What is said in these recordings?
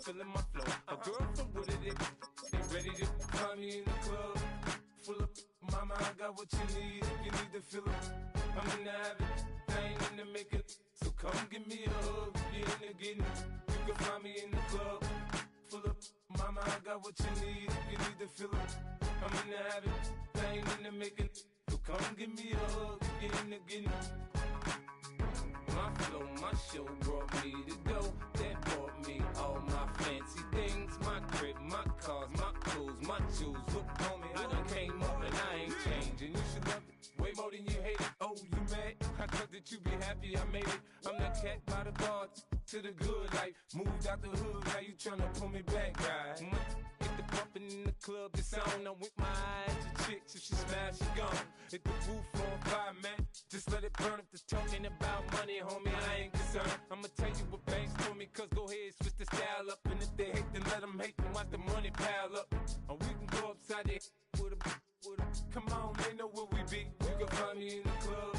feeling my flow. A girl from Wooded, they ready to find me in the club. Full of mama, I got what you need if you need to fill up. I'm in the habit, I ain't in the making. So come give me a hug, you in the getting. You can find me in the club. Full of mama, I got what you need if you need to fill up. I'm in the habit, I ain't in the making. So come give me a hug, you in the getting. My flow, my show brought me to go. That brought me all my fancy things. My crib, my cars, my clothes, my shoes. Look, homie, I done came up and I ain't changing. You should love it way more than you hate it. Oh, you mad? I thought that you be happy I made it. I'm that cat by the bar to the good life. Moved out the hood, now you tryna pull me back, right? Hit the bumpin' in the club, it's on. I'm with my eyes to chicks. If she smash, she gone. Hit the roof on fire, man. Just let it burn. If they're talking about money, homie, I ain't concerned. I'ma tell you what banks told me, cause go ahead, switch the style up. And if they hate, then let them hate, then watch the money pile up. Or we can go upside there with a. Come on, they know where we be. You can find me in the club.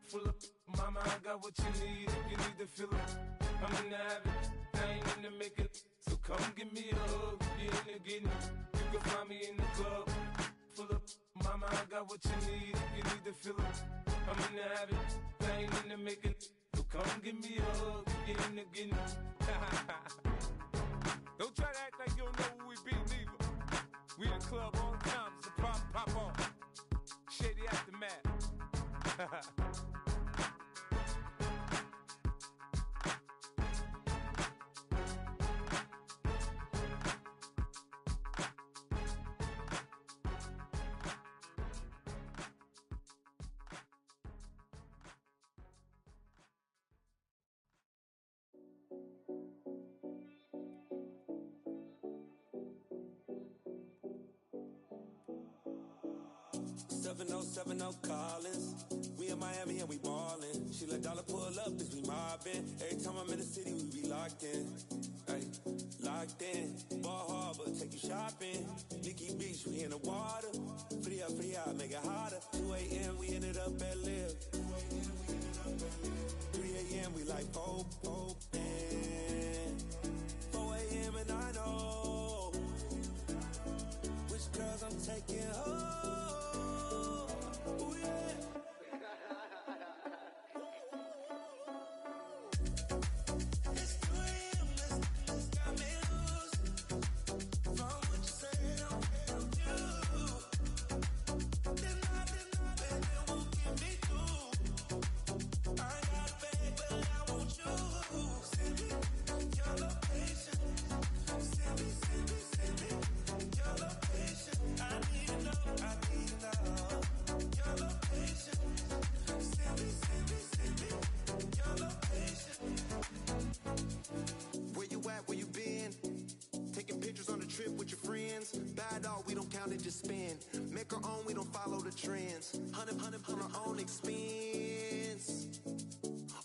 Full of mama, I got what you need if you need to fill up. I'm in the habit, I ain't in the making. So come give me a hug, you in the getting. You can find me in the club. Full of mama, I got what you need if you need to fill up. I'm in the habit, I ain't in the making. So come give me a hug, you in the getting. Don't try to act like you don't know who we be, neither. We in the club all the time, it's a problem, pop on. Shady Aftermath. Seven oh 70 Collins. We in Miami and we ballin'. She let dollar pull up cause we mobbin'. Every time I'm in the city, we be locked in. Ay, locked in. Ball Harbor, take you shopping. Nikki Beach, we in the water. Free up, make it hotter. 2 a.m. we ended up at Live. 3 a.m. we like Pope. 4 a.m. and I know which girls I'm taking home. Just spin, make our own, we don't follow the trends. 100 on our own expense.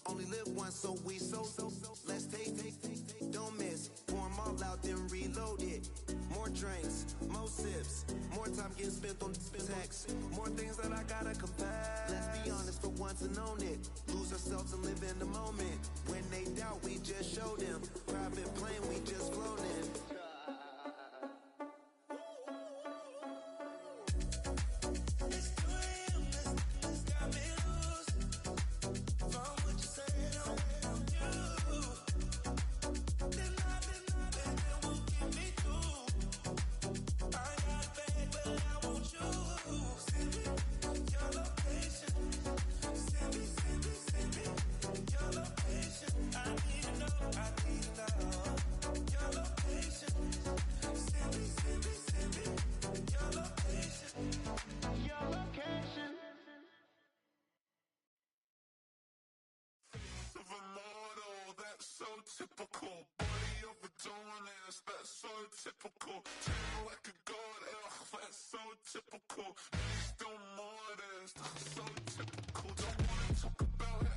Only live once, so let's taste, don't miss. Pour 'em all out, then reload it. More drinks, more sips, more time getting spent on text. More things that I gotta confess. Let's be honest for once and own it. Lose ourselves and live in the moment. When they doubt, we just show them. Private plane, we just flown in. Typical body of a donut, that's so typical. Tail like a god, that's so typical. Please don't modest, so typical. Don't wanna talk about it,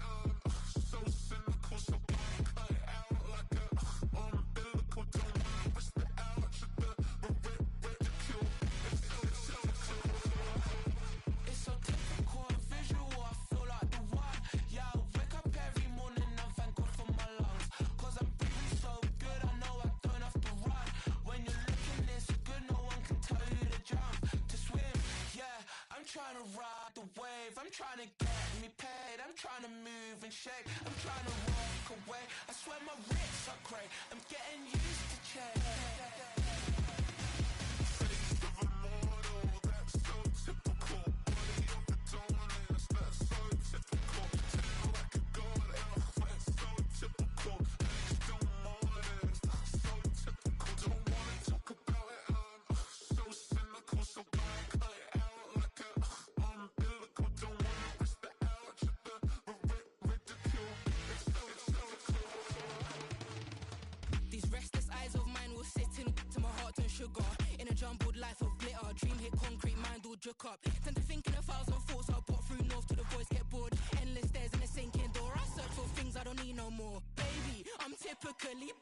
so cynical. So cut it out like a umbilical. Don't wanna risk the ouch of the ridicule. It's so typical. It's so typical and visual. I feel like the one. Yeah, I wake up every morning and thank God for my lungs. 'Cause I'm breathing so good, I know I don't have to I'm trying to get me paid, I'm trying to move and shake, I'm trying to walk away. I swear my wrists are grey, I'm getting used to change. Face of a model, that's so typical. Body of the dominance, that's so typical. Tail like a god, that's so typical. Legs don't modest, so typical. Don't wanna talk about it, I'm so cynical. So don't cut it out like a umbilical. Don't wanna risk the ouch at the ridicule. It's so typical. These restless eyes of mine will sit in to my heart and sugar. In a jumbled life of glitter, dream hit concrete, mind all jook up. Tend to think in 1,000 thoughts, I'll pop through north to the voice, get bored. Endless stairs in a sinking door, I search for things I don't need no more. Baby, I'm typically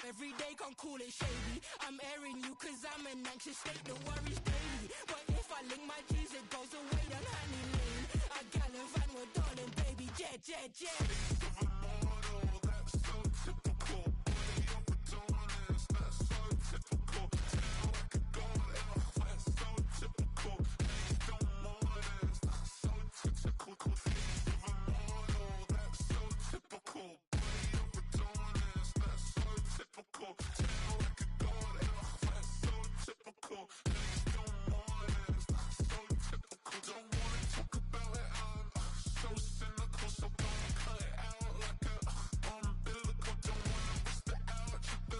every day, can't call it shady. I'm airing you cause I'm an anxious state that worries daily. But if I link my G's, it goes away down honey lane. I gallivant with darling, baby, jet. Face of a model, that's so typical. Body of the dominance, that's so typical. Tail like a god, that's so typical. Legs don't modest, so typical. Face of a model, that's so typical. Body of the dominance, that's so typical. Tail like a god, that's so typical. Legs don't modest, so typical. Don't wanna talk about it, I'm so cynical. So don't cut it out like a umbilical. Don't wanna risk the ouch at the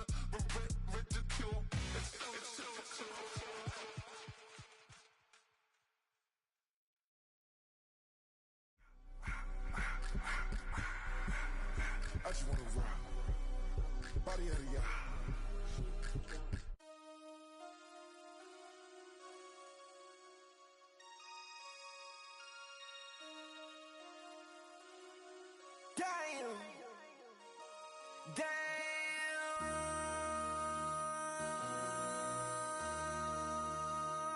ridicule. It's so typical. I just wanna rock the body of the yacht. Damn.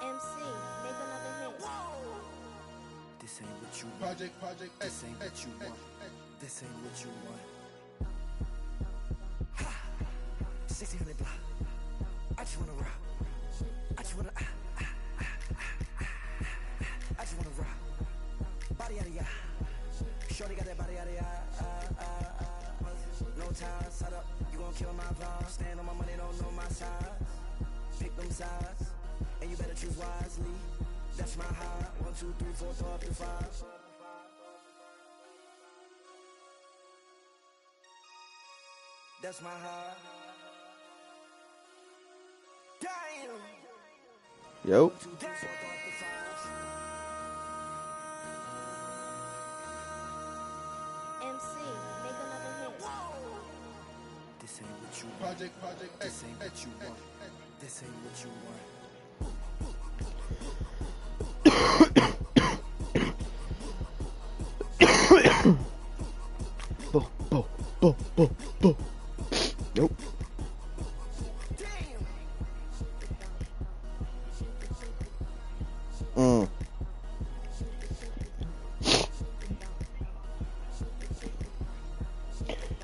MC, make another hit. This ain't what you want. Project, This ain't what you want. This ain't what you want. 1600 block. I just wanna rock. I just wanna. I just wanna rock. Body out of ya. Shorty got that body out of ya. No time, set up. You gon' kill my vibe. Stand on my money, don't know my size. Pick them sides, and you better choose wisely. That's my high. 1, 2, 3, 4, throw up your 5. That's my high. Damn. Yo. 1, 2, 3, 4, throw up your 5. MC, make another hit. This ain't what you want. Project, This ain't what you want. This ain't what you want. Bo. Nope.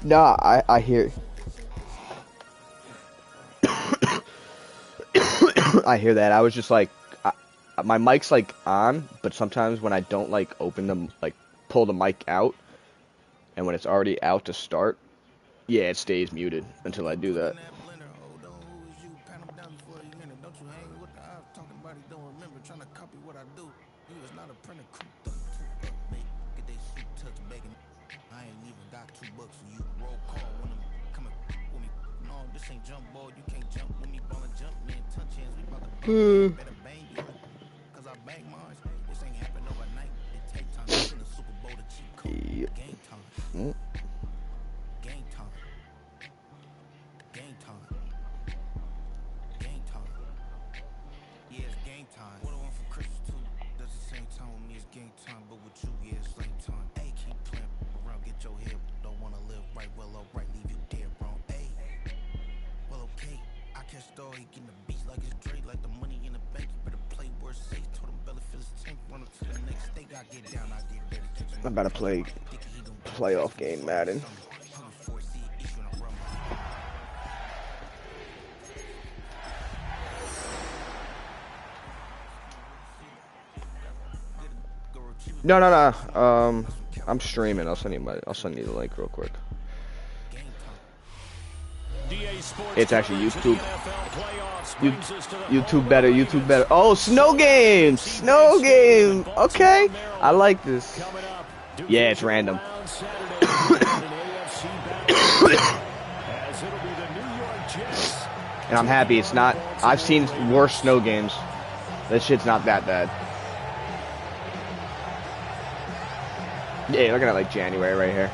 Nah, I hear. I hear that. I was just like, my mic's like on, but sometimes when I don't like open them, like pull the mic out, and when it's already out to start, yeah, it stays muted until I do that. I'm about to play playoff game Madden. No. I'm streaming. I'll send you the link real quick. It's actually YouTube. YouTube better. Oh, snow game. Okay, I like this. Yeah, it's random. And I'm happy it's not. I've seen worse snow games. This shit's not that bad. Yeah, you're looking at like January right here.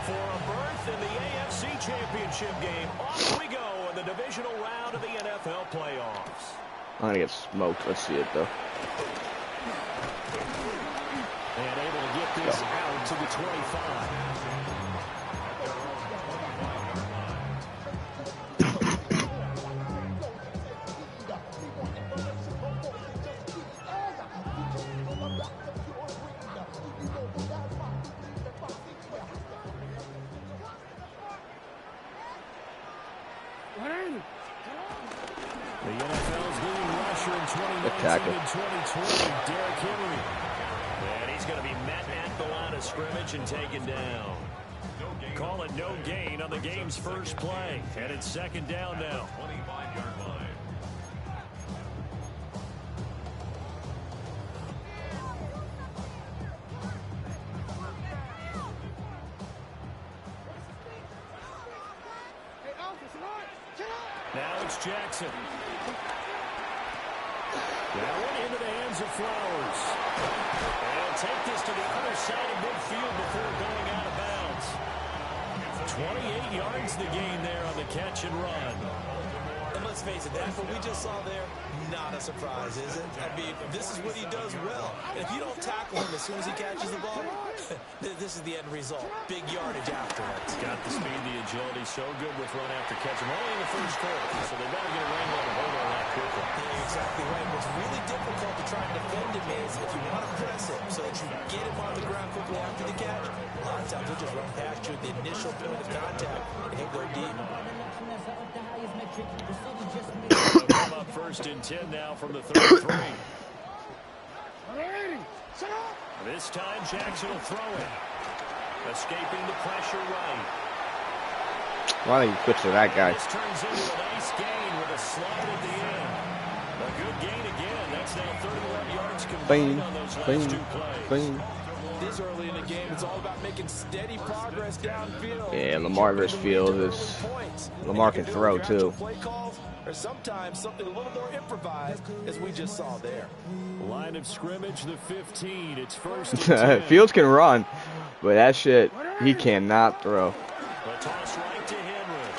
For a berth in the AFC Championship game, off we go in the divisional round of the NFL playoffs. I'm gonna get smoked. Let's see it though. And able to get this out to the 25. The NFL's leading rusher in 2019 and 2020, Derrick Henry. And he's going to be met at the line of scrimmage and taken down. Call it no gain on the game's first play. And it's second down now. 25-yard line. Now it's Jackson. That one into the hands of Flowers. And he'll take this to the other side of midfield before going out of bounds. 28 yards the gain there on the catch and run. And let's face it, that's what we just saw there. Not a surprise, is it? I mean, this is what he does well. If you don't tackle him as soon as he catches the ball, this is the end result. Big yardage afterwards. Got the speed, the agility, so good with run after catch. I'm only in the first quarter, so they better get a wrangle and hold on that quickly. Yeah, exactly right. What's really difficult to try and defend him is if you want to press him so that you get him on the ground quickly after the catch, a lot of times he'll just run past you at the initial point of contact and he'll go deep. They'll come up first and 10 now from the 33. This time Jackson will throw it. Escaping the pressure right. Why don't you switch to that guy? This turns into a nice gain with a slide at the end. A good gain again. That's now 31 yards combined on those last two plays. This early in the game, it's all about making steady progress downfield. Yeah, Lamar versus Field is... Lamar can throw, too. Or sometimes something a little more improvised, as we just saw there. Line of scrimmage, the 15. It's first and 10. Fields can run, but that shit, he cannot throw. A toss right to Henry.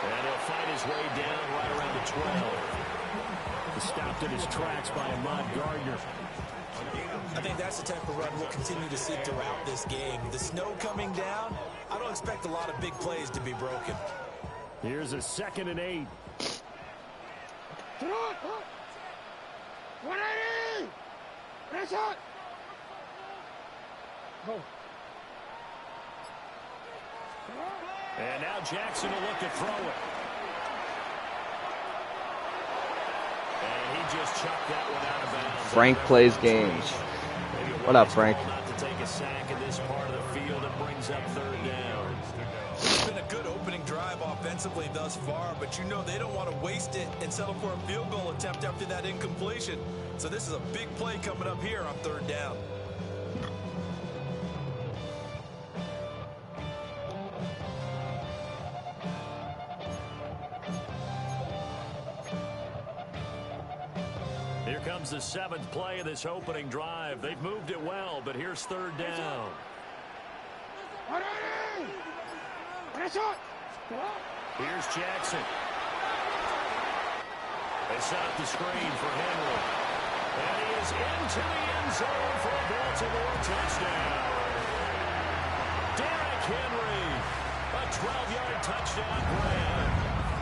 And he'll fight his way down right around the 12. Stopped in his tracks by Ahmad Gardner. I think that's the type of run we'll continue to see throughout this game. The snow coming down, I don't expect a lot of big plays to be broken. Here's a 2nd and 8. And now Jackson will look to throw it. And he just chucked that one out of bounds. Frank plays games. What up, Frank? Not to take a sack in this part of the field. It brings up 3rd down. It's been a good opening drive offensively thus far, but you know they don't want to waste it and settle for a field goal attempt after that incompletion. So this is a big play coming up here on 3rd down. Here comes the 7th play of this opening drive. They've moved it well, but here's 3rd down. Here's Jackson. They set up the screen for Henry. And he is into the end zone for a Baltimore touchdown. Derrick Henry, a 12-yard touchdown grab.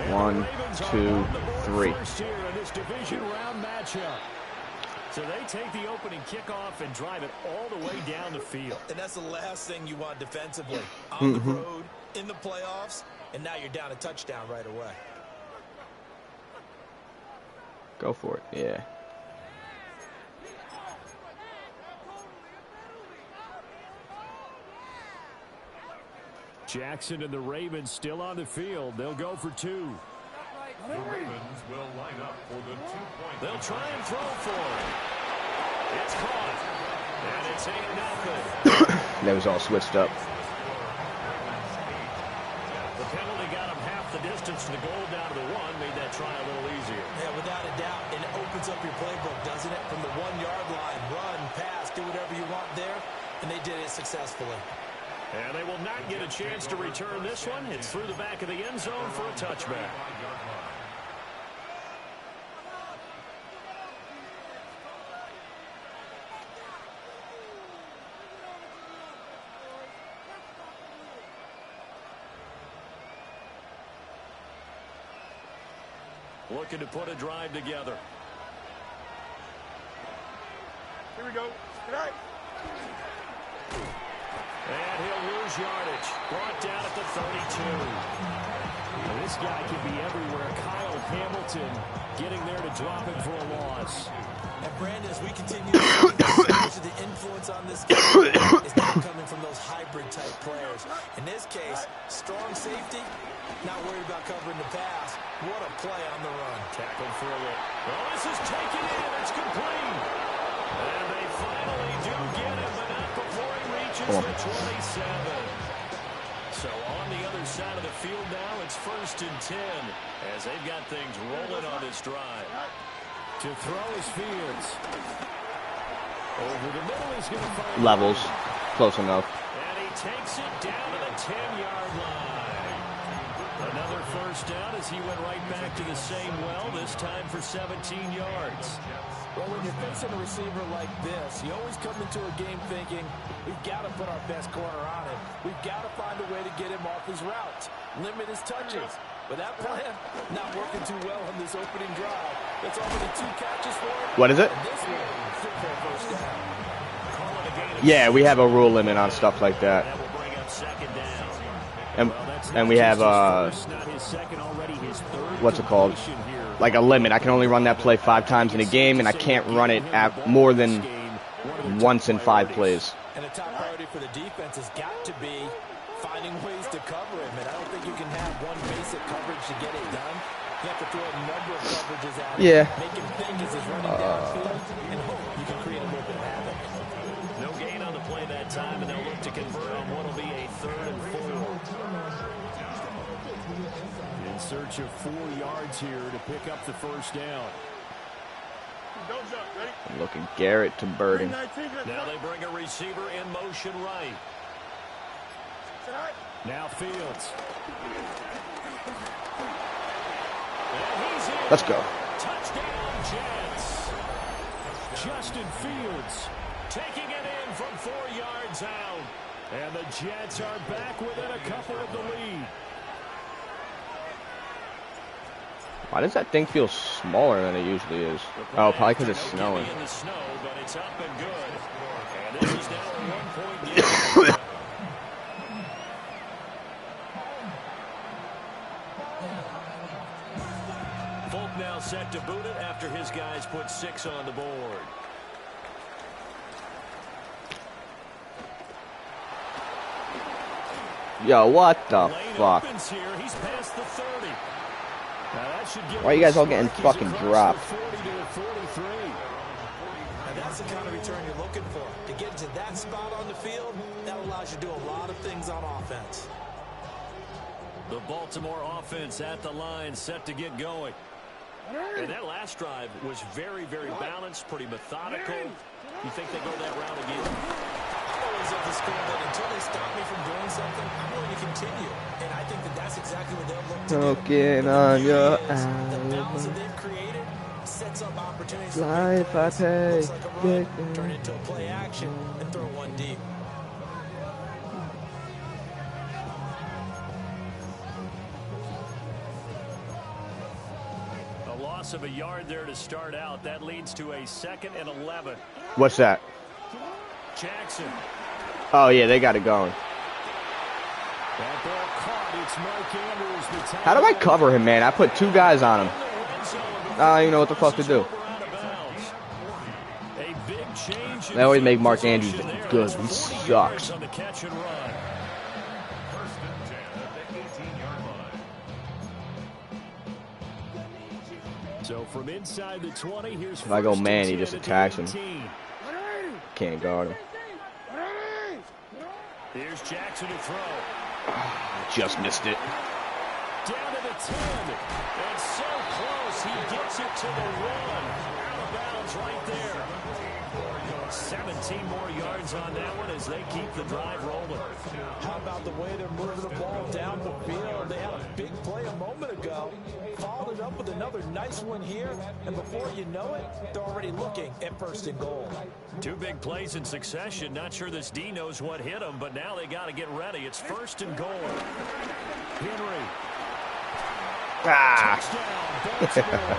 1, 2, 3. First here in this division round matchup. So they take the opening kickoff and drive it all the way down the field. And that's the last thing you want defensively. On the road, in the playoffs, and now you're down a touchdown right away. Go for it. Yeah. Jackson and the Ravens still on the field. They'll go for 2. The Ravens will line up for the 2-point. They'll try and throw for it. It's caught. And it's aimed out good. That was all switched up. The penalty got him half the distance to the goal down to the 1. Made that try a little easier. Yeah, without a doubt. And it opens up your playbook, doesn't it? From the 1-yard line, run, pass, do whatever you want there. And they did it successfully. And they will not get a chance to return this one. It's through the back of the end zone for a touchback. Looking to put a drive together. Here we go. Tonight. And he'll lose yardage. Brought down at the 32. Well, this guy can be everywhere. Kyle Hamilton getting there to drop him for a loss. And Brandon, as we continue to see the influence on this game is now coming from those hybrid-type players. In this case, strong safety, not worried about covering the pass. What a play on the run. Tackled for a look. Well, this is taken in. It's complete. And they finally do get him, but not before he reaches the 27. So on the other side of the field now, it's 1st and 10 as they've got things rolling on this drive. To throw his Fields. Over the middle, he's going to find Levels. Close enough. And he takes it down to the 10-yard line. Another first down as he went right back to the same well, this time for 17 yards. Well, when you're facing a receiver like this, you always come into a game thinking, we've got to put our best corner on him. We've got to find a way to get him off his routes, limit his touches. But that plan, not working too well on this opening drive. That's already 2 catches for him. What is it? This one, first down. Yeah, we have a rule limit on stuff like that. That will bring up 2nd down. And we have, what's it called? Like a limit. I can only run that play 5 times in a game, and I can't run it at more than once in 5 plays. And the top priority for the defense has got to be finding ways to cover him. And I don't think you can have one basic coverage to get it done. You have to throw a number of coverages at him. Yeah. Make him think as he's running downfield, and hope you can create a little bit of havoc. No gain on the play that time, and they'll look to convert on what will be a 3rd and 4. In search of 4 yards here to pick up the first down. I'm looking Garrett to Burden. Now they bring a receiver in motion right. Now Fields. Let's go. Touchdown, Jets. Justin Fields Taking it in from 4 yards out. And the Jets are back within a couple of the lead. Why does that thing feel smaller than it usually is? Oh, probably because it's snowing. In the snow, but it's up and good. And this is now a 1-point game. Folk now set to boot it after his guys put 6 on the board. Yo, what the fuck? Here. He's past the 30. Why are you guys all getting fucking dropped? And that's the kind of return you're looking for. To get to that spot on the field, that allows you to do a lot of things on offense. The Baltimore offense at the line, set to get going. And that last drive was very, very balanced, pretty methodical. You think they go that route again? I'm always of the school that until they stop me from doing something, I'm going to continue. And I think that that's exactly what they'll look to do. Talking on your the balance that they've created sets up opportunities. Life I pay. Looks like a run, turn into a play action, and throw one deep. A loss of a yard there to start out. That leads to a 2nd and 11. What's that? Jackson. Oh, yeah, they got it going. That ball caught. It's Mike Andrews. How do I cover him, man? I put 2 guys on him. I don't even know what the fuck to do. They always make Mark Andrews good. He sucks. So from inside the 20, here's if I go man, he just attacks him. Can't guard him. Here's Jackson to throw. Just missed it. Down to the 10. And so close. He gets it to the 1. Out of bounds right there. 17 more yards on that one as they keep the drive rolling. How about the way they're moving the ball down the field? They had a big play a moment ago. Followed it up with another nice one here. And before you know it, they're already looking at 1st and goal. 2 big plays in succession. Not sure this D knows what hit him, but now they got to get ready. It's 1st and goal. Henry. Touchdown, Baltimore.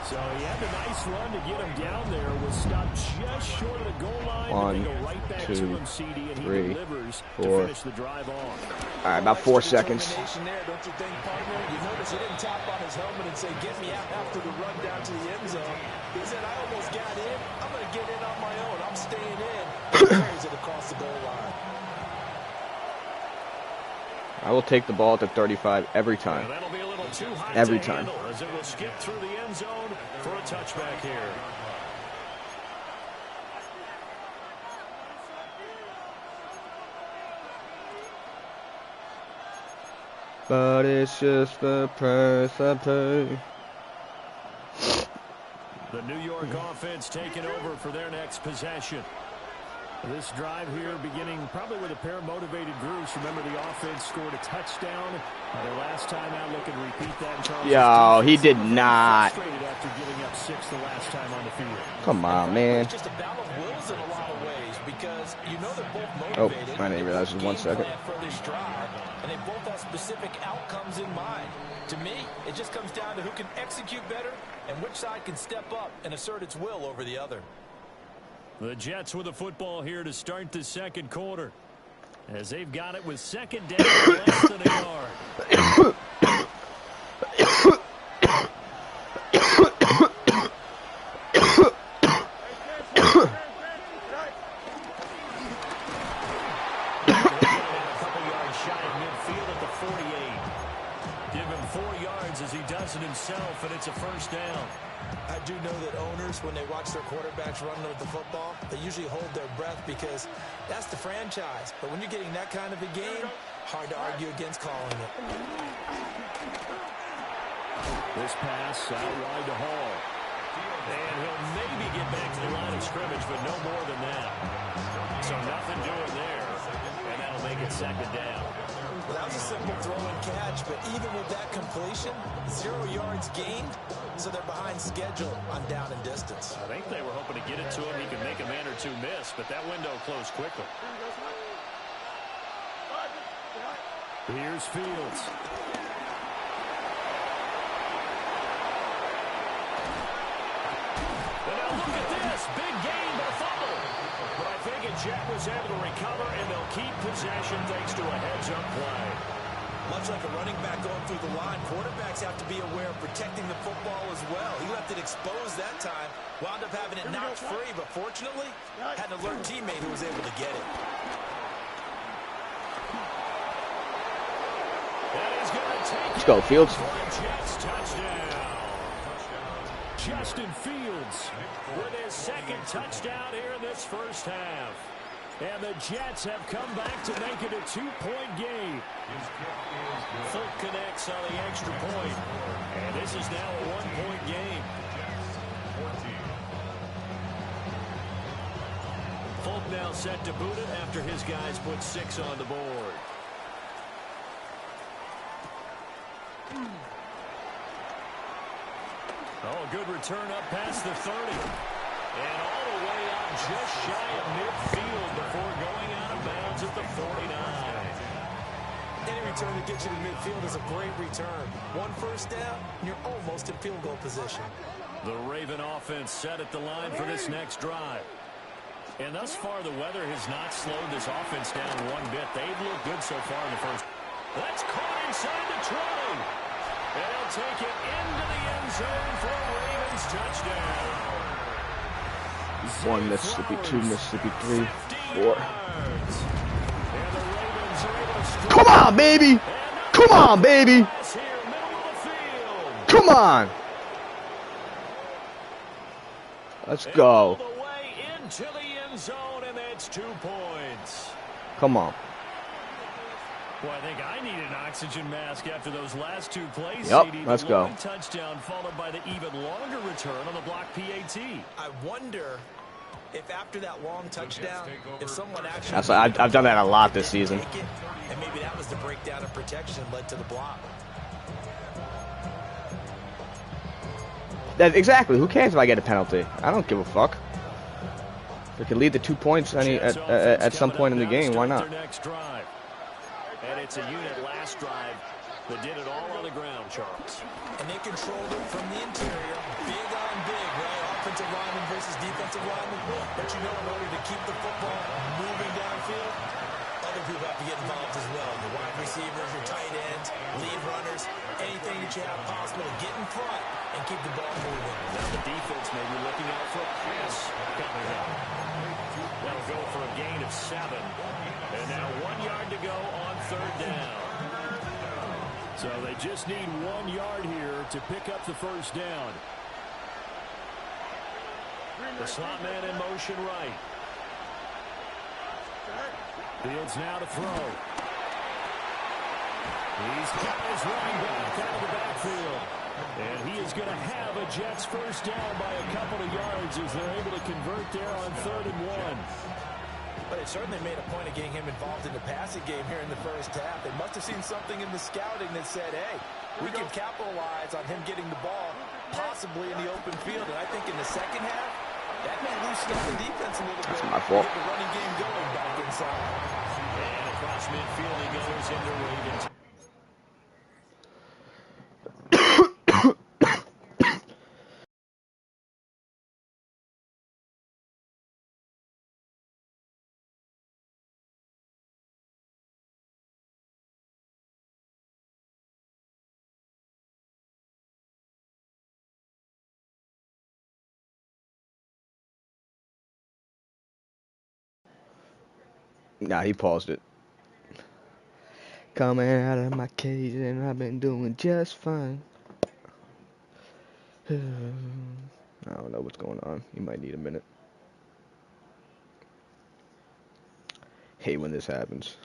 So he had a nice run to get him down there. Was stopped just short of the goal line. 1, go right back 2, to him, CD, and 3, he delivers 4. to finish the drive off. All right, about 4 seconds. There, don't you think, partner? You notice he didn't tap on his helmet and say, "Get me out," after the run down to the end zone. He said, "I almost got in. I'm going to get in on my own. I'm staying in." Carries it across the goal line. I will take the ball at the 35 every time. That'll be a little too high every to time. As it will skip through the end zone for a touchback here. But it's just the price I pay. The New York offense taking over for their next possession. This drive here beginning probably with a pair of motivated groups. Remember, the offense scored a touchdown. Their last time out, looking to repeat that. Yo, he did not. After giving up 6 the last time on the field. Come on, man. It's just a battle of wills in a lot of ways because you know they're both Oh, motivated. I didn't realize it was 1 second. For this drive, and they both have specific outcomes in mind. To me, it just comes down to who can execute better and which side can step up and assert its will over the other. The Jets with the football here to start the 2nd quarter. As they've got it with 2nd down, less than a yard. As he does it himself, and it's a 1st down. I do know that owners, when they watch their quarterbacks running with the football, they usually hold their breath because that's the franchise. But when you're getting that kind of a game, hard to argue against calling it. This pass out wide to Hall. And he'll maybe get back to the line of scrimmage, but no more than that. So nothing doing there, and that'll make it 2nd down. Well, that was a simple throw and catch, but even with that completion, 0 yards gained, so they're behind schedule on down and distance. I think they were hoping to get it to him. He could make a man or 2 miss, but that window closed quickly. Here's Fields. And now look at this. Big gain, but a fumble. But I think Jet was able to recover, and they'll keep possession thanks to a heads-up play. Much like a running back going through the line, quarterbacks have to be aware of protecting the football as well. He left it exposed that time, wound up having it knocked free, but fortunately, had an alert teammate who was able to get it. Let's go, Fields. Jets touchdown. Justin Fields with his 2nd touchdown here in this 1st half. And the Jets have come back to make it a 2-point game. Folk connects on the extra point. And this is now a 1-point game. Folk now set to boot it after his guys put 6 on the board. Oh, good return up past the 30. And all the way out just shy of midfield before going out of bounds at the 49. Any return that gets you to midfield is a great return. 1 first down, and you're almost in field goal position. The Raven offense set at the line for this next drive. And thus far, the weather has not slowed this offense down one bit. They've looked good so far in the first. That's caught inside the 20. And he'll take it into the end zone for a Ravens touchdown. 1 Mississippi, 2 Mississippi, 3, 4. Come on, baby! Come on, baby! Come on! Let's go. Into the end zone, and that's 2 points. Come on. Well, I think I need an oxygen mask after those last 2 plays. Yep, CD. let's go. Touchdown followed by the even longer return on the block PAT. I wonder if after that long touchdown, if someone actually... That's, I've done that a lot this season. And maybe that was the breakdown of protection led to the block. Exactly. Who cares if I get a penalty? I don't give a fuck. If it could lead to 2 points at some point in the game, why not? And it's a unit last drive that did it all on the ground, Charles. And they controlled it from the interior. Big on big, right? Offensive lineman versus defensive lineman. But you know, in order to keep the football moving downfield, other people have to get involved as well. Your wide receivers, your tight ends, lead runners, anything that you have possible to get in front and keep the ball moving. Now the defense may be looking out for a pass coming up. They'll go for a gain of 7. And now 1 yard to go on 3rd down. So they just need 1 yard here to pick up the 1st down. The slot man in motion right. Fields now to throw. He's got his running back out of the backfield. And he is going to have a Jets 1st down by a couple of yards as they're able to convert there on 3rd and 1. But it certainly made a point of getting him involved in the passing game here in the 1st half. They must have seen something in the scouting that said, hey, we can capitalize on him getting the ball possibly in the open field. And I think in the 2nd half, that may loosen up the defense a little bit. That's my fault. Get the running game going back inside. And across midfield he goes into Ravens. Nah, he paused it. Coming out of my cage and I've been doing just fine. I don't know what's going on. You might need a minute. Hate when this happens.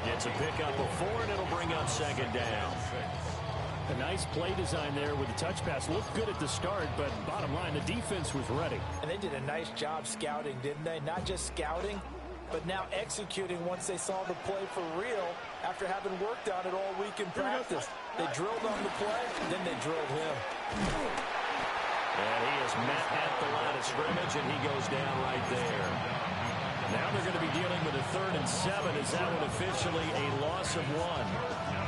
Gets a pickup of 4, and it'll bring up 2nd down. A nice play design there with the touch pass. Looked good at the start, but bottom line, the defense was ready. And they did a nice job scouting, didn't they? Not just scouting, but now executing once they saw the play for real after having worked on it all week in practice. They drilled on the play, then they drilled him. And he is met at the line of scrimmage, and he goes down right there. Now they're going to be dealing with a 3rd and 7. Is that one officially a loss of 1?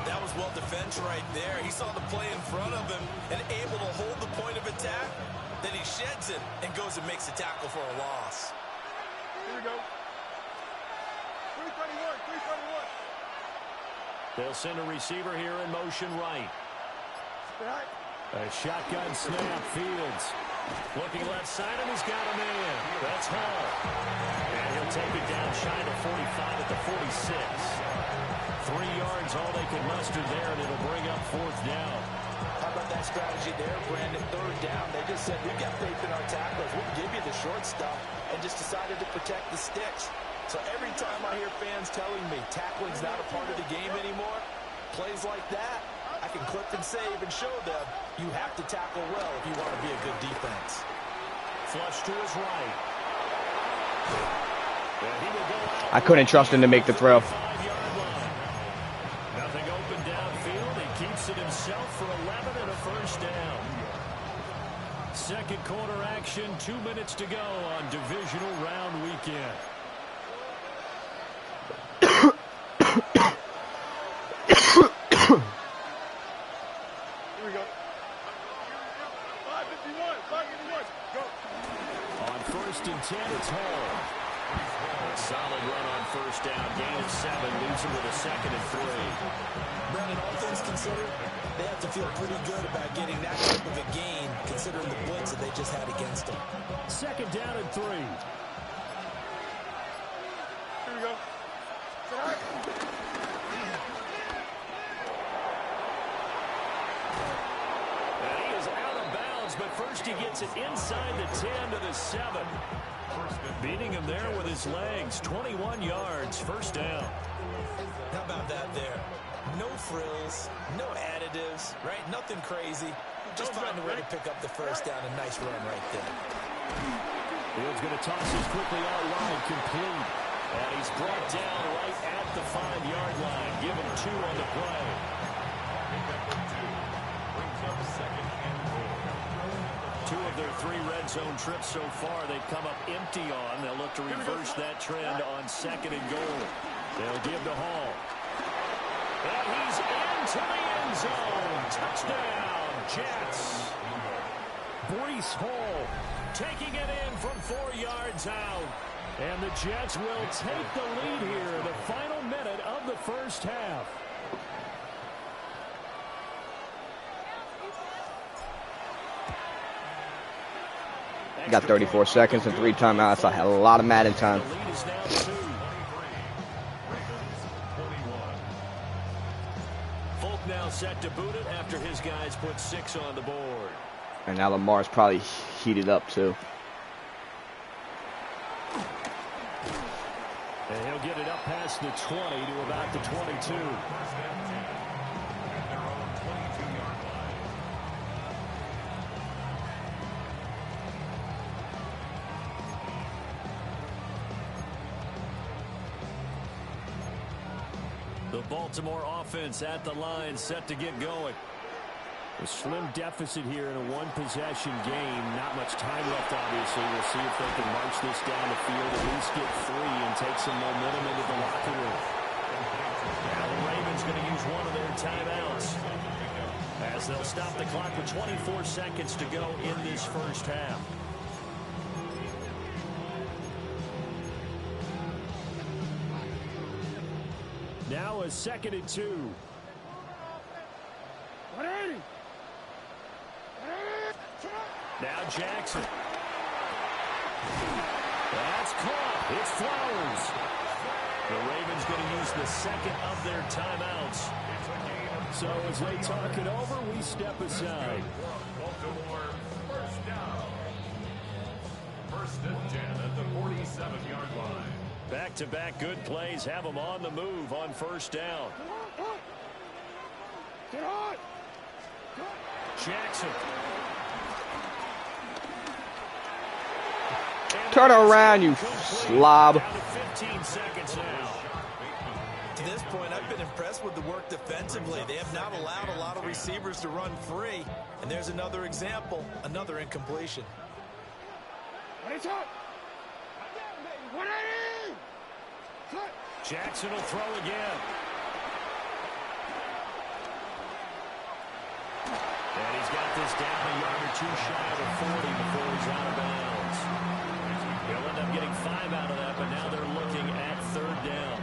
That was well defense right there. He saw the play in front of him and able to hold the point of attack. Then he sheds it and goes and makes a tackle for a loss. Here we go. 331, 331. They'll send a receiver here in motion right. Right. A shotgun snap, Fields. Looking left side, and he's got a man. That's Hall. And he'll take it down shy of 45 at the 46. 3 yards, all they can muster there, and it'll bring up 4th down. How about that strategy there, Brandon? 3rd down. They just said, we've got faith in our tacklers. We'll give you the short stuff, and just decided to protect the sticks. So every time I hear fans telling me tackling's not a part of the game anymore, plays like that, I can clip and save and show them you have to tackle well if you want to be a good defense. Flush to his right. And he will go out. I couldn't trust him to make the throw. Nothing open downfield. He keeps it himself for 11 and a 1st down. Second quarter action, 2 minutes to go on divisional round weekend. Here we go. 551, 551. Go. On 1st and 10, it's Hall. A solid run on 1st down. Gain of 7. Leaves him with a 2nd and 3. Brandon, all things considered, they have to feel pretty good about getting that type of a gain, considering the blitz that they just had against them. 2nd down and 3. Here we go. And he is out of bounds, but first he gets it inside the 10 to the 7. Beating him there with his legs. 21 yards, 1st down. How about that there? No frills, no additives, right? Nothing crazy. Just find a way to pick up the 1st down. A nice run right there. Fields going to toss this quickly out wide, complete. And he's brought down right at the 5-yard line. Give him 2 on the play. Brings up 2nd and 4. 2 of their 3 red zone trips so far, they've come up empty on. They'll look to reverse that trend on 2nd and goal. They'll give to Hall. And he's into the end zone. Touchdown, Jets. Breece Hall taking it in from 4 yards out. And the Jets will take the lead here in the final minute of the 1st half. Got 34 seconds and 3 timeouts. I had a lot of Madden time. The lead is now 2. Folk now set to boot it after his guys put 6 on the board. And now Lamar's probably heated up too. And he'll get it up past the 20 to about the 22. The Baltimore offense at the line, set to get going. A slim deficit here in a one-possession game. Not much time left, obviously. We'll see if they can march this down the field, at least get 3 and take some momentum into the locker room. Now the Ravens going to use one of their timeouts, as they'll stop the clock with 24 seconds to go in this 1st half. Now a 2nd and 2. 180. Now Jackson. That's caught. It's Flowers. The Ravens going to use the 2nd of their timeouts. So as they talk it over, we step aside. Baltimore 1st down. 1st and 10 at the 47-yard line. Back-to-back good plays have them on the move on 1st down. Get on. Jackson. Turn around, you slob. Down to 15 seconds now. to this point, I've been impressed with the work defensively. They have not allowed a lot of receivers to run free. And there's another example, another incompletion. Jackson will throw again. And he's got this down a yard or two shy of the 40 before he's out of bounds. He'll end up getting 5 out of that, but now they're looking at 3rd down.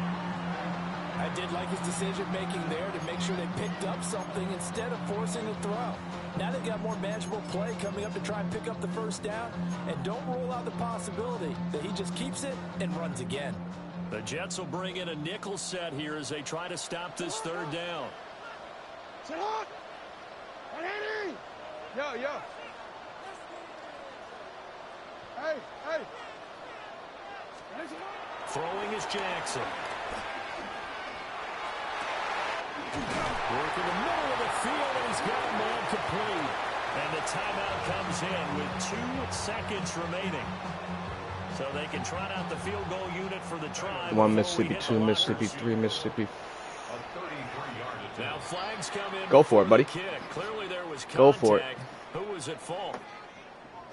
I did like his decision-making there to make sure they picked up something instead of forcing a throw. Now they've got more manageable play coming up to try and pick up the 1st down, and don't rule out the possibility that he just keeps it and runs again. The Jets will bring in a nickel set here as they try to stop this 3rd down. Sit hot! Yo, yo. Hey, hey. Throwing is Jackson. Work in the middle of the field, and he's got a man complete. And the timeout comes in with 2 seconds remaining. So they can trot out the field goal unit for the try. 1 Mississippi, 2 Mississippi, 3 Mississippi. Now flags come in. Go for it, buddy. Kick. Clearly there was contact. Go for it. Who was at fault?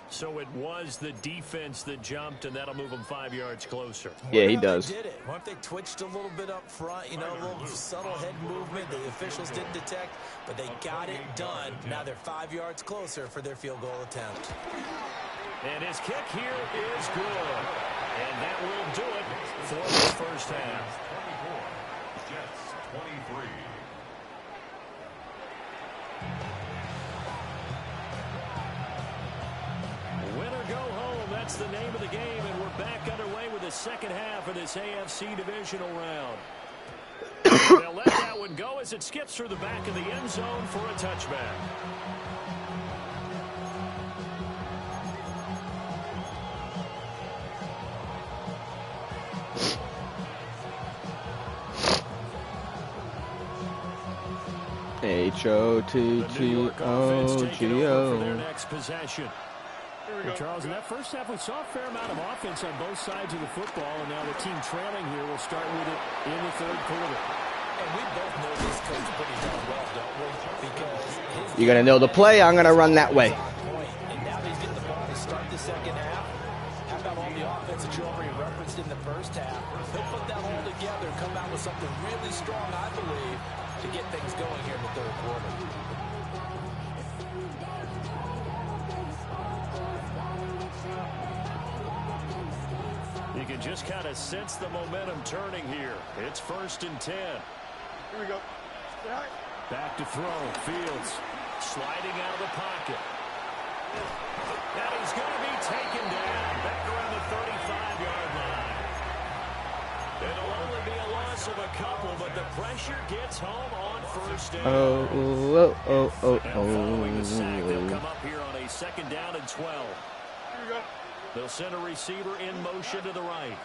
So it was the defense that jumped, and that'll move them 5 yards closer. Yeah, he does. Did it? What if they twitched a little bit up front? You know, a little subtle head movement the officials didn't detect, but they got it done. Now they're 5 yards closer for their field goal attempt. And his kick here is good. And that will do it for the first half. 24, Jets 23. Win or go home, that's the name of the game, and we're back underway with the second half of this AFC divisional round. They'll let that one go as it skips through the back of the end zone for a touchback. H-O-T-T-O-G-O. Well, Charles, in that first half, we saw a fair amount of offense on both sides of the football, and now the team trailing here will start with it in the 3rd quarter. And we both know this coach pretty darn well, don't we? Because You're going to know the play. I'm going to run that way. And now he's getting the ball to start the second half. How about all the offense that you already referenced in the first half? He'll put that all together and come out with something really strong, I believe, to get things going here in the 3rd quarter. You can just kind of sense the momentum turning here. It's 1st and 10. Here we go. Back to throw. Fields sliding out of the pocket. And he's going to be taken down back around the 35-yard line. It'll only be a loss of a couple, but the pressure gets home on 1st down. And following the sack, they'll come up here on a 2nd down and 12. Here we go. They'll send a receiver in motion to the right.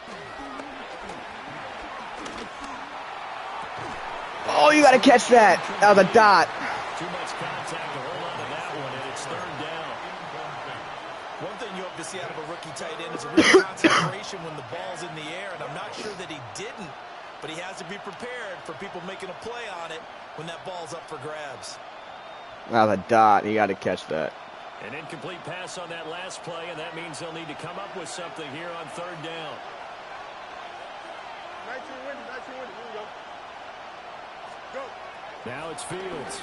Oh, you got to catch that. That was a dot. Too much contact to hold on to that one, and it's 3rd down. One thing you hope to see out of a rookie tight end is a real concentration when the ball's in the air, and I'm not sure that he didn't, but he has to be prepared for people making a play on it when that ball's up for grabs. That was a dot. You got to catch that. An incomplete pass on that last play, and that means they'll need to come up with something here on 3rd down. 19 winning. Here we go. Go. Now it's Fields.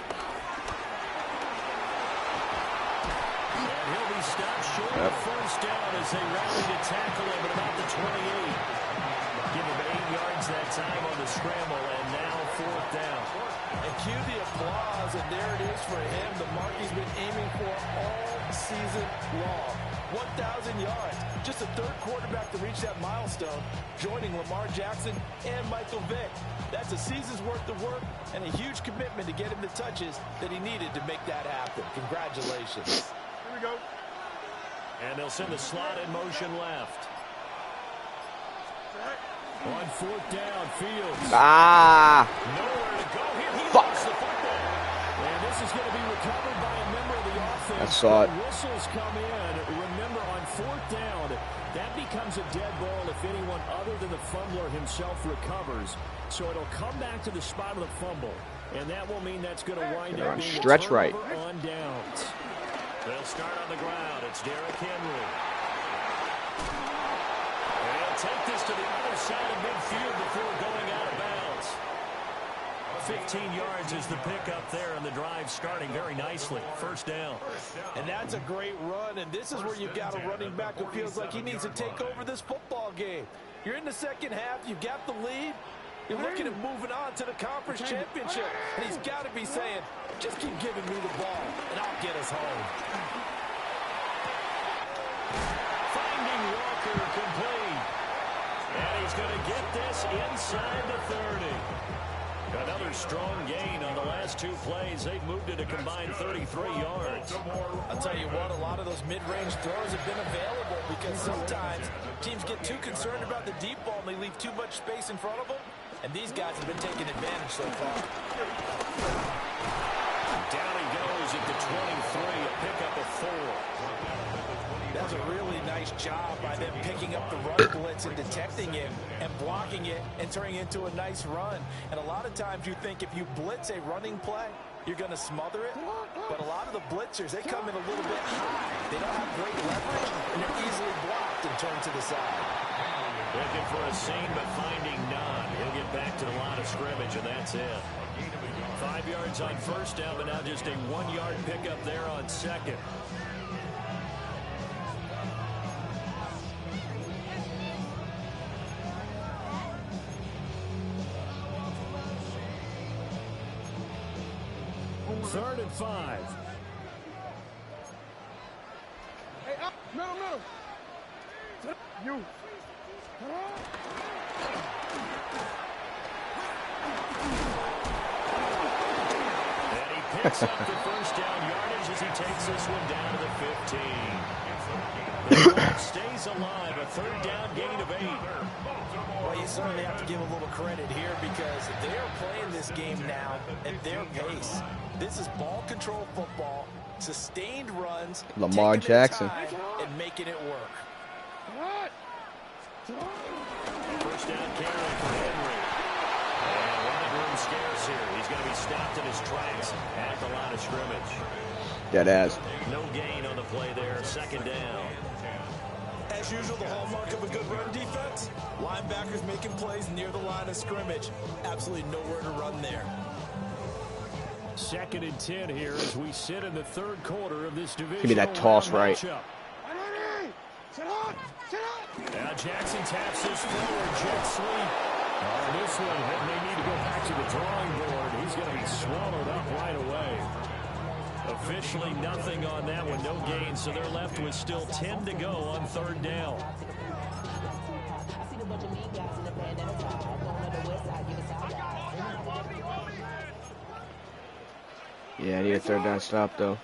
And he'll be stopped short of 1st down as they rally to tackle him at about the 28. Give him 8 yards that time on the scramble, and now 4th down. And cue the applause, and there it is for him, the mark he's been aiming for all season long. 1,000 yards. Just the 3rd quarterback to reach that milestone, joining Lamar Jackson and Michael Vick. That's a season's worth of work and a huge commitment to get him the touches that he needed to make that happen. Congratulations. Here we go. And they'll send the slot in motion left. On 4th down, Fields. Nowhere to go here. He lost the football. And this is going to be recovered by a member of the offense. I saw it. Whistles come in. Remember, on 4th down, that becomes a dead ball if anyone other than the fumbler himself recovers. So it'll come back to the spot of the fumble, and that will mean that's going to wind up being stretch right on downs. They'll start on the ground. It's Derrick Henry. And he'll take this to the other side of midfield before going out of bounds. 15 yards is the pickup there, and the drive starting very nicely. 1st down. And that's a great run, and this is where you've got a running back who feels like he needs to take over this football game. You're in the second half. You've got the lead. You're looking at moving on to the conference championship, and he's got to be saying, just keep giving me the ball, and I'll get us home. Finding Walker complete. And he's going to get this inside the 30. Another strong gain on the last 2 plays. They've moved it a combined 33 yards. I'll tell you what, a lot of those mid-range throws have been available because sometimes teams get too concerned about the deep ball and they leave too much space in front of them. And these guys have been taking advantage so far. Down he goes at the 23, a pickup of 4. That's a really nice job by them picking up the run blitz and detecting it and blocking it and turning it into a nice run. And a lot of times you think if you blitz a running play, you're going to smother it. But a lot of the blitzers, they come in a little bit high. They don't have great leverage, and they're easily blocked and turned to the side. Looking for a seam, but finding none. He'll get back to the line of scrimmage, and that's it. 5 yards on 1st down, but now just a 1-yard pickup there on 2nd. Third and 5. Hey, up, middle. You. And he picks up the 1st down yardage as he takes this one down to the 15. The ball stays alive, a 3rd down gain of 8. Well, you certainly have to give a little credit here because they're playing this game now at their pace. This is ball control football, sustained runs, Lamar Jackson, and making it work. 1st down carry for Henry. And running room scarce here. He's going to be stopped in his tracks at the line of scrimmage. Dead ass. No gain on the play there. 2nd down. As usual, the hallmark of a good run defense, linebackers making plays near the line of scrimmage. Absolutely nowhere to run there. 2nd and 10 here as we sit in the 3rd quarter of this division. Give me that toss right. Now Jackson taps this forward, jet sweep. On this one, they may need to go back to the drawing board. He's going to be swallowed up right away. Officially nothing on that one, no gain, so they're left with still 10 to go on 3rd down. Yeah, I need a 3rd down stop, though.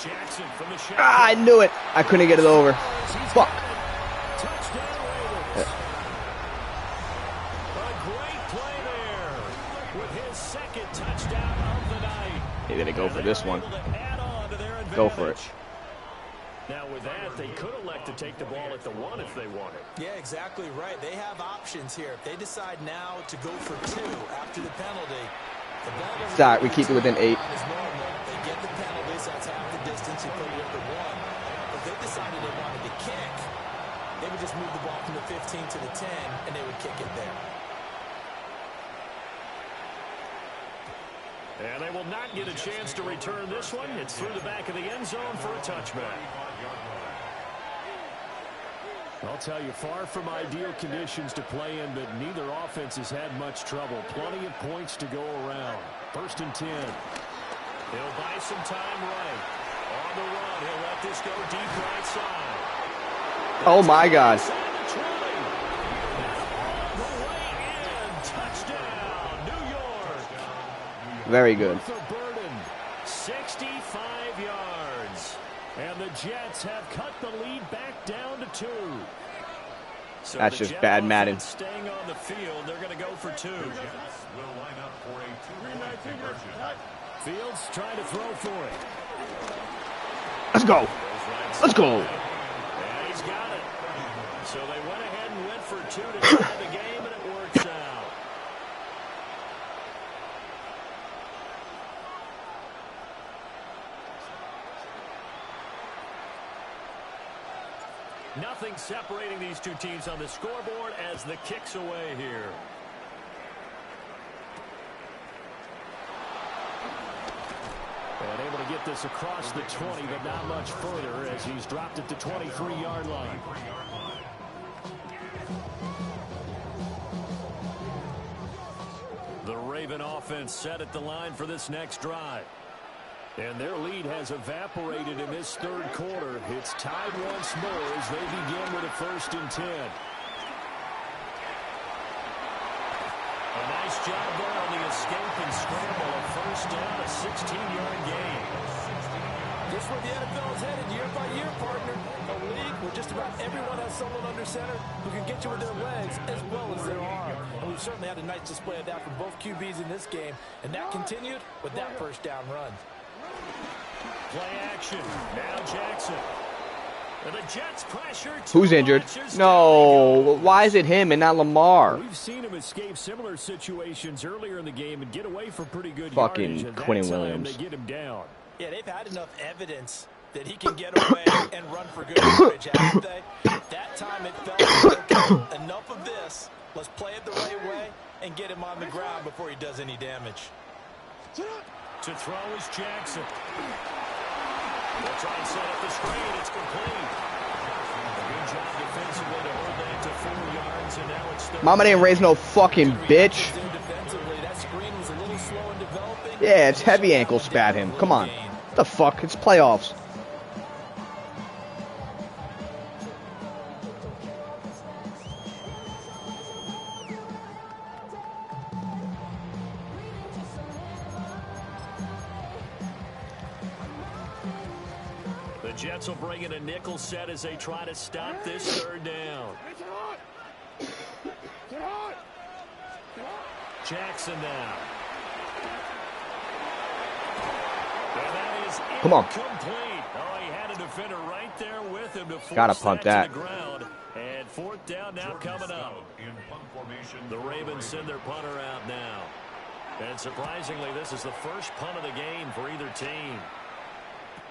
Jackson from the shot. I knew it. I couldn't get it over. Fuck. Touchdown Raiders. A great play there with his 2nd touchdown of the night. They're going to go for this one. Go for it. Now with that, they could elect to take the ball at the 1 if they wanted. Yeah, exactly right. They have options here. If they decide now to go for 2 after the penalty, the ball doesn't. Sorry, we keep it within 8. They get the penalty, so that's half the distance. You put it at the 1. If they decided they wanted to kick, they would just move the ball from the 15 to the 10, and they would kick it there. And they will not get a chance to return this one. It's through the back of the end zone for a touchback. I'll tell you, far from ideal conditions to play in, but neither offense has had much trouble. Plenty of points to go around. 1st and 10. He'll buy some time right. On the run, he'll let this go deep right side. Oh, my God. Touchdown, New York. Very good. 65 yards. And the Jets have cut the lead back down to 2. So that's just bad Madden. Staying on the field, they're going to go for 2. Will line up for a 2-point conversion. Fields trying to throw for it. Let's go. Let's go. And he's got it. So they went ahead and went for 2 to tie the game, and it works out. Nothing separating these two teams on the scoreboard as the kick's away here. And able to get this across the 20, but not much further as he's dropped it to 23-yard line. The Raven offense set at the line for this next drive. And their lead has evaporated in this third quarter. It's tied once more as they begin with a 1st and 10. A nice job there on the escape and scramble. A 1st down, a 16-yard gain. Just where the NFL is headed year by year, partner. A league where just about everyone has someone under center who can get you with their legs as well as their arm. And we've certainly had a nice display of that from both QBs in this game. And that continued with that 1st down run. Play action. Now Jackson. And the Jets pressure. Who's injured? No. Why is it him and not Lamar? We've seen him escape similar situations earlier in the game and get away for pretty good fucking yardage. Quinn Williams. They get him down. Yeah, they've had enough evidence that he can get away and run for good yardage, haven't they? That time it felt okay. Enough of this. Let's play it the right way and get him on the ground before he does any damage. To throw is Jackson. They'll try and set up the screen. It's complete. Good job defensively to hold that to 4 yards, and now it's 30. Mama didn't raise no fucking bitch. Yeah, it's heavy ankle spat him. Come on. What the fuck? It's playoffs. Jets will bring in a nickel set as they try to stop this 3rd down. Jackson now. And that is come on. Incomplete. Oh, he had a defender right there with him to force gotta punt that. to the ground. And 4th down now coming up. The Ravens send their punter out now. And surprisingly, this is the first punt of the game for either team.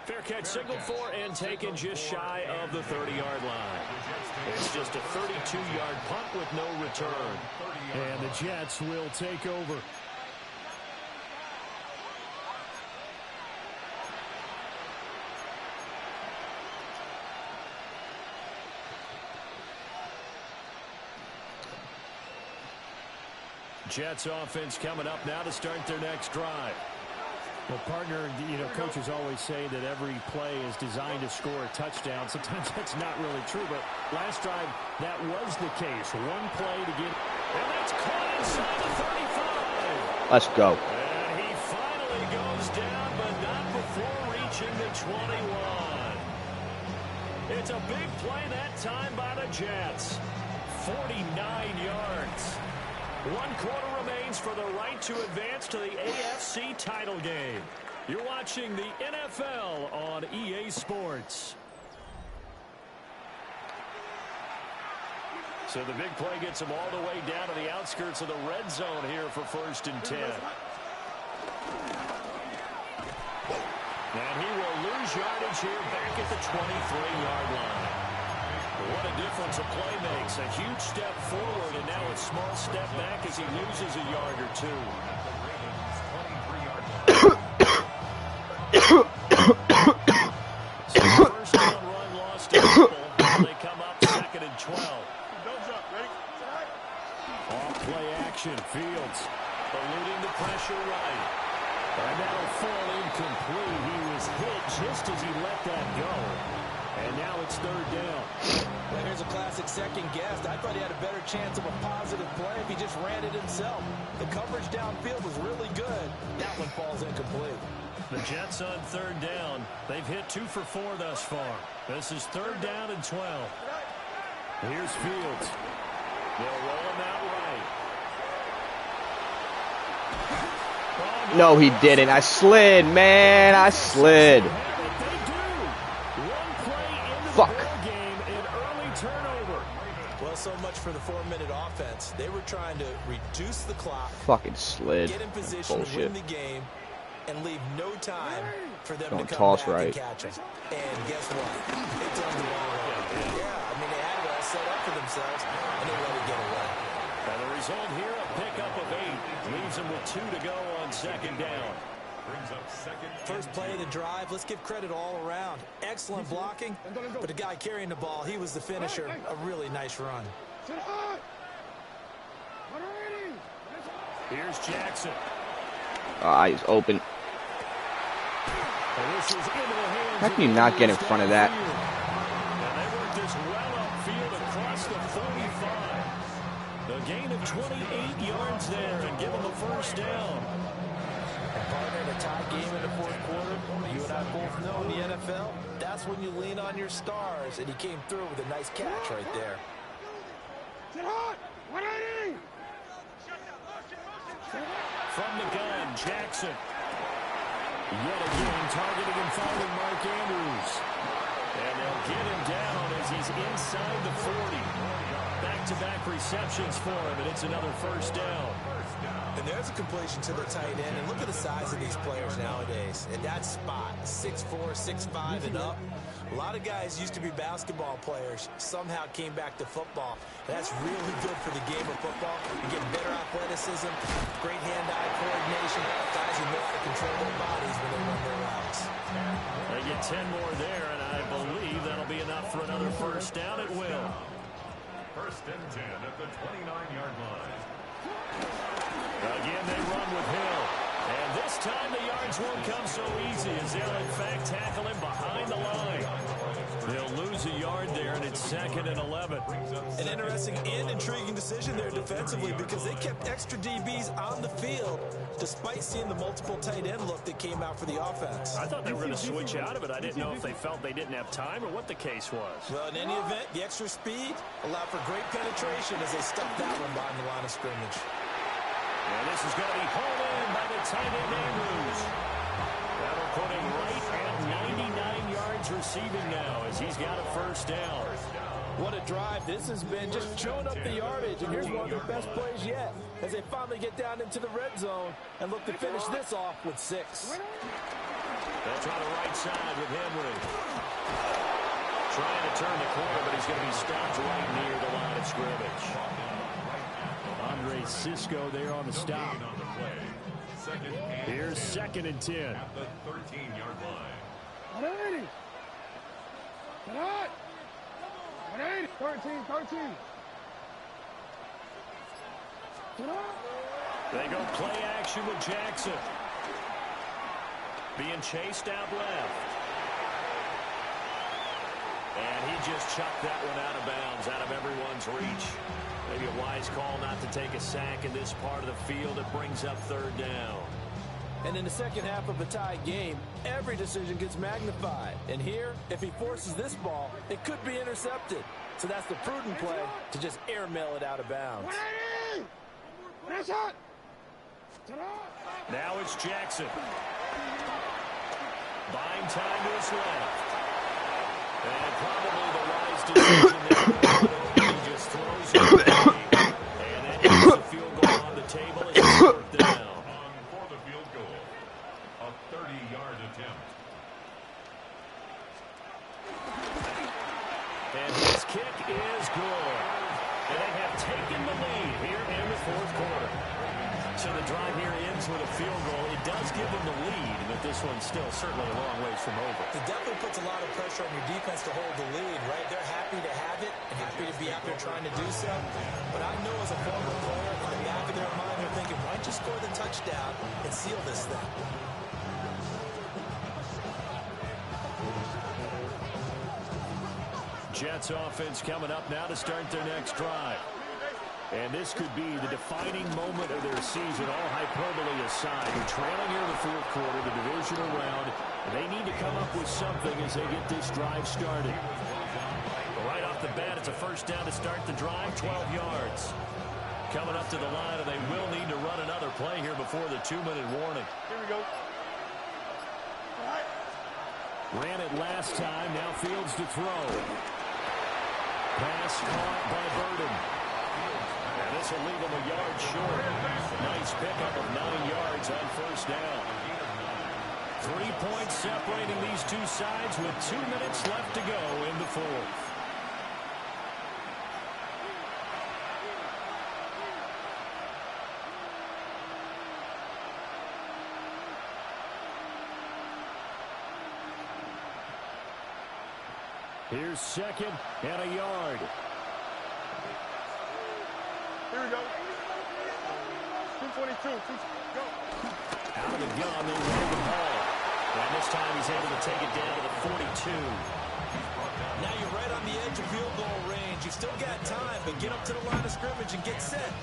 Fair catch signaled for and taken just shy of the 30-yard line. It's just a 32-yard punt with no return. And the Jets will take over. Jets offense coming up now to start their next drive. Well, partner, you know, coaches always say that every play is designed to score a touchdown. Sometimes that's not really true, but last drive, that was the case. One play to get... And that's caught inside the 35. Let's go. And he finally goes down, but not before reaching the 21. It's a big play that time by the Jets. 49 yards. 1 quarter remains for the right to advance to the AFC title game. You're watching the NFL on EA Sports. So the big play gets him all the way down to the outskirts of the red zone here for 1st and 10. And he will lose yardage here back at the 23-yard line. What a difference a play makes. A huge step forward, and now a small step back as he loses a yard or 2. So the 1st down run lost a couple. They come up 2nd and 12. Off play action. Fields eluding the pressure right. And that'll fall incomplete. He was hit just as he let that go. And now it's 3rd down. Well, here's a classic second guess. I thought he had a better chance of a positive play if he just ran it himself. The coverage downfield was really good. That one falls incomplete. The Jets on 3rd down. They've hit 2 for 4 thus far. This is 3rd down and 12. Here's Fields. They'll roll him out right. No, he didn't. I slid, man. I slid. Fuck. Well, so much for the 4-minute offense. They were trying to reduce the clock. Fucking slid. Get in position to win the game and leave no time for them to come toss back right. and catch them. And guess what? They turned the ball around. Yeah, I mean, they had it all set up for themselves, and they let it get away. And the result here, a pickup of 8. Leaves them with 2 to go on second down. First play of the drive, let's give credit all around. Excellent blocking, but the guy carrying the ball, he was the finisher. A really nice run. Here's Jackson. He's open. How can you not get in front of that? And they work this well upfield across the 45. The gain of 28 yards there and give them a first down. Partner, in a tie game in the fourth quarter, you and I both know in the NFL, that's when you lean on your stars, and he came through with a nice catch right there. From the gun, Jackson. Yet again, targeting and fouling Mark Andrews. And they'll get him down as he's inside the 40. Back-to-back receptions for him, and it's another first down. And there's a completion to the tight end. And look at the size of these players nowadays. And that spot, 6'4", 6'5", and up. A lot of guys used to be basketball players, somehow came back to football. And that's really good for the game of football. You get better athleticism, great hand-eye coordination. Guys who know how to control their bodies when they run their routes. They get 10 more there, and I believe that'll be enough for another first down. It will. First and 10 at the 29-yard line. Again, they run with Hill. And this time the yards won't come so easy as they'll, in fact, tackle him behind the line. They'll lose a yard there, and it's 2nd and 11. An interesting and intriguing decision there defensively because they kept extra DBs on the field despite seeing the multiple tight end look that came out for the offense. I thought they were going to switch out of it. I didn't know if they felt they didn't have time or what the case was. Well, in any event, the extra speed allowed for great penetration as they stuck that one behind the line of scrimmage. And this is going to be hauled in by the tight end Andrews. That'll put him right at 99 yards receiving now as he's got a first down. What a drive this has been, just chewing up the yardage, and here's one of their best plays yet as they finally get down into the red zone and look to finish this off with 6. They'll try the right side with Henry. Trying to turn the corner, but he's going to be stopped right near the line of scrimmage. Andre Cisco there on the stop. Here's 2nd and 10. At the 13-yard line. 13. They go play action with Jackson. Being chased out left. And he just chucked that one out of bounds, out of everyone's reach. Maybe a wise call not to take a sack in this part of the field. It brings up 3rd down. And in the second half of a tie game, every decision gets magnified. And here, if he forces this ball, it could be intercepted. So that's the prudent play to just airmail it out of bounds. Now it's Jackson. Buying time to his left. And probably the wise decision there. He just throws it away. And that gets the field goal on the table. It's 4th down. For the field goal, a 30-yard attempt. And his kick is good. And they have taken the lead here in the 4th quarter. So the drive here ends with a field goal. It does give them the lead, but this one's still certainly a long ways from over. It definitely puts a lot of pressure on your defense to hold the lead, right? They're happy to have it and happy to be out there trying to do so. But I know as a former player, in the back of their mind, they're thinking, why don't you score the touchdown and seal this thing? Jets offense coming up now to start their next drive. And this could be the defining moment of their season, all hyperbole aside. They're trailing here in the 4th quarter, the divisional round. They need to come up with something as they get this drive started. Right off the bat, it's a first first down to start the drive, 12 yards. Coming up to the line, and they will need to run another play here before the 2-minute warning. Here we go. Ran it last time. Now Fields to throw. Pass caught by Burden. And this will leave him a yard short. Nice pickup of 9 yards on first down. 3 points separating these two sides with 2 minutes left to go in the fourth. Here's second and a yard. Here we go. 222. Go. Out of the gun, they run the ball. And this time he's able to take it down to the 42. Now you're right on the edge of field goal range. You've still got time, but get up to the line of scrimmage and get set.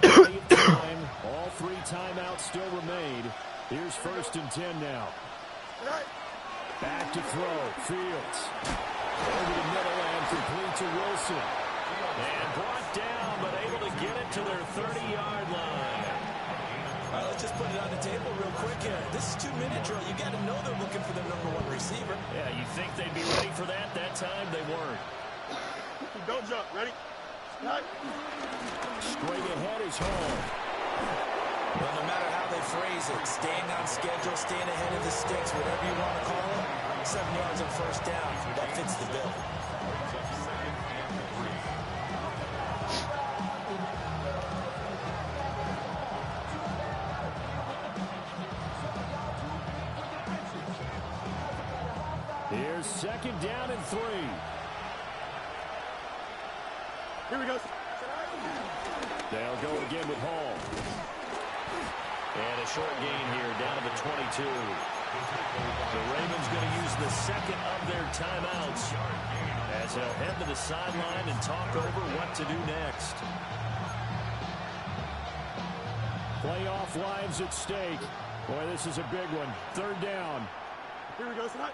Plenty of time. All 3 timeouts still remain. Here's 1st and 10 now. Back to throw. Fields. Over the middle and complete to Wilson. And brought down, but able to get it to their 30-yard line. All right, let's just put it on the table real quick here. This is 2-minute drill. You got to know they're looking for their #1 receiver. Yeah, you think they'd be ready for that? That time they weren't. Don't jump. Ready? Straight ahead is home. Well, no matter how they phrase it, staying on schedule, staying ahead of the sticks, whatever you want to call it, 7 yards on first down, that fits the bill. Here's 2nd down and 3. Here we go. They'll go again with Hall. And a short gain here, down to the 22. The Ravens going to use the second of their timeouts as they'll head to the sideline and talk over what to do next. Playoff lives at stake. Boy, this is a big one. 3rd down. Here we go, tonight.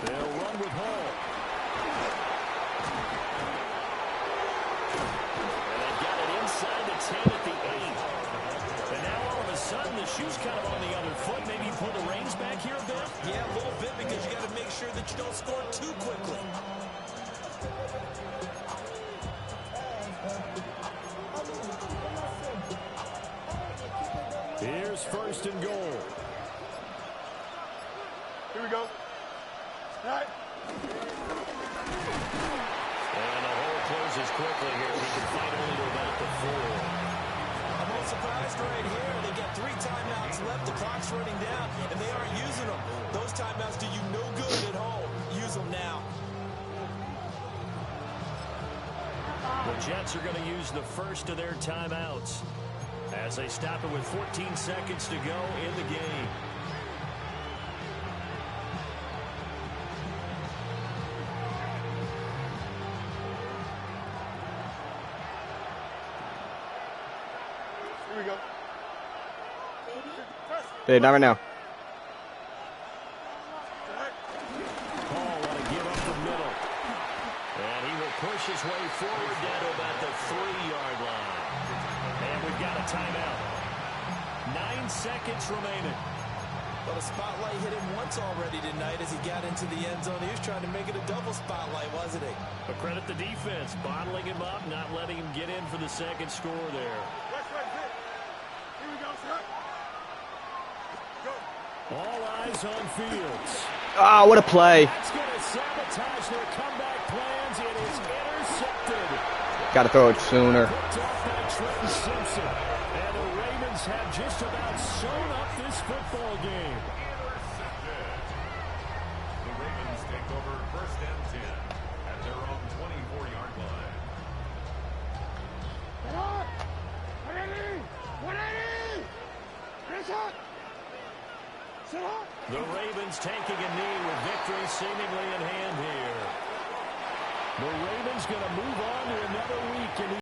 They'll run with Hall. And they've got it inside the 10 at the 8. And now all of a sudden the shoe's kind of on the other foot. Maybe you pull the reins back here a bit? Yeah, a little bit, because you got to make sure that you don't score too quickly. Here's 1st and goal. Here we go. Right. And the hole closes quickly here. He can fight only to about the 4. I'm a little surprised right here. They get 3 timeouts left. The clock's running down, and they aren't using them. Those timeouts do you no good at home. Use them now. The Jets are going to use the first of their timeouts as they stop it with 14 seconds to go in the game. Here we go. Hey, not right now. Paul want to give up the middle. And he will push his way forward down to about the 3-yard line. And we've got a timeout. 9 seconds remaining. Well, the spotlight hit him once already tonight as he got into the end zone. He was trying to make it a double spotlight, wasn't he? But credit the defense, bottling him up, not letting him get in for the second score there. Here we go, sir. Go. All eyes on Fields. Ah, what a play. That's going to sabotage their comeback plans. It is intercepted. Got to throw it sooner. Picked off by Trenton Simpson. And the Ravens have just about sewn up this football game. The Ravens take over 1st and 10 at their own 24-yard line. The Ravens taking a knee with victory seemingly in hand here. The Ravens going to move on to another week in the